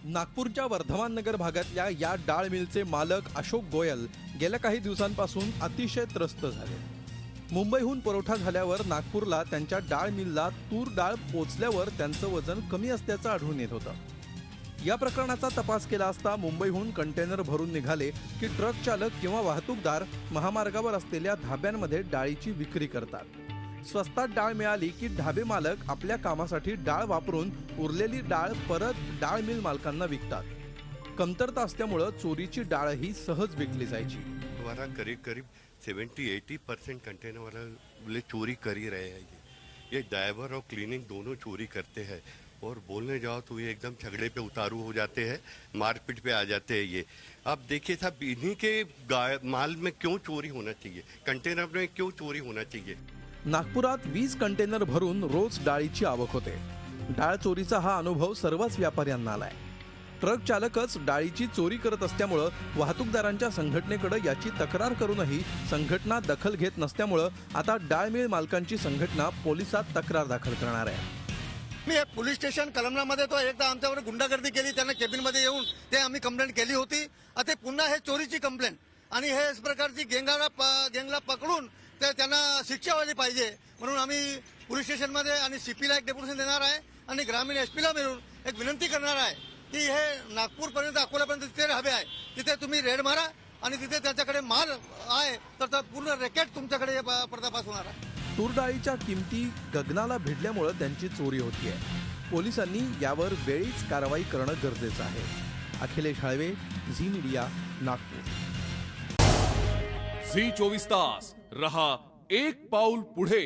नागपूरच्या वर्धमान नगर भागातल्या या डाळ मिलचे मालक अशोक गोयल गेल्या काही दिवसांपासून अतिशय त्रस्त झाले। मुंबईहून पुरवठा झाल्यावर नागपूरला त्यांच्या डाळ मिलला तूर डाळ पोचल्यावर त्यांचं वजन कमी असल्याचं आढळून येत होतं। या प्रकरणाचा तपास केला असता मुंबईहून कंटेनर भरून निघाले की ट्रक चालक किंवा वाहतूकदार महामार्गावर असलेल्या धाब्यांमध्ये डाळीची विक्री करतात। स्वस्तात डाळ मिळाली की ढाबे मालक आपल्या कामासाठी डाळ वापरून उरलेली डाळ परत डाळ मिल मालकांना विकतात। कमतरता असल्यामुळे चोरीची डाळही सहज विकली जायची। हमारा करीब 70-80% कंटेनर वाले चोरी कर ही रहे हैं। ये ड्राइवर और क्लीनिंग दोनों चोरी करते हैं और बोलने जाओ तो ये एकदम झगड़े पे उतारू हो जाते हैं, मारपीट पे आ जाते हैं। ये आप देखिए साहब, इन्हीं के माल में क्यों चोरी होना चाहिए, कंटेनर में क्यों चोरी होना चाहिए। नागपुरात 20 कंटेनर भरून रोज डाळीची आवक होते। डाळ चोरीचा हा अनुभव सर्वच व्यापाऱ्यांना आलाय। ट्रक चालकच डाळीची चोरी करत असल्यामुळे वाहतूकदारांच्या संघटनेकडे याची तक्रार करूनही संघटना दखल घेत नसल्यामुळे आता डाळ मिल मालकांची संघटना पोलिसात तक्रार दाखल करणार आहे। मी पोलीस स्टेशन कलमनामध्ये तो एकदा आमच्यावर गुंडागर्दी केली, त्यांना केबिनमध्ये येऊन ते आम्ही कंप्लेंट केली होती। आता पुन्हा हे चोरीची कंप्लेंट आणि हे प्रकारची गँगला पकडून ते त्यांना शिक्षा व्हायला पाहिजे म्हणून आम्ही पोलीस स्टेशनमध्ये आणि सीपीला एक डेप्युटेशन देणार आहे आणि ग्रामीण एसपीला मिळून एक विनंती करणार आहे की हे नागपूरपर्यंत अकोल्यापर्यंत तिथे ढाबे आहे, तिथे तुम्ही रेड मारा आणि तिथे त्याच्याकडे माल आहे तर पूर्ण रॅकेट तुमच्याकडे पर्दाफाश होणार आहे। तूर डाळीच्या किमती गगनाला भिडल्यामुळे त्यांची चोरी होतीये। पोलिसांनी यावर वेळीच कारवाई करणं गरजेचं आहे। अखिलेश हळवे, झी मीडिया, नागपूर। झी 24 तास रहा एक पाऊल पुढे।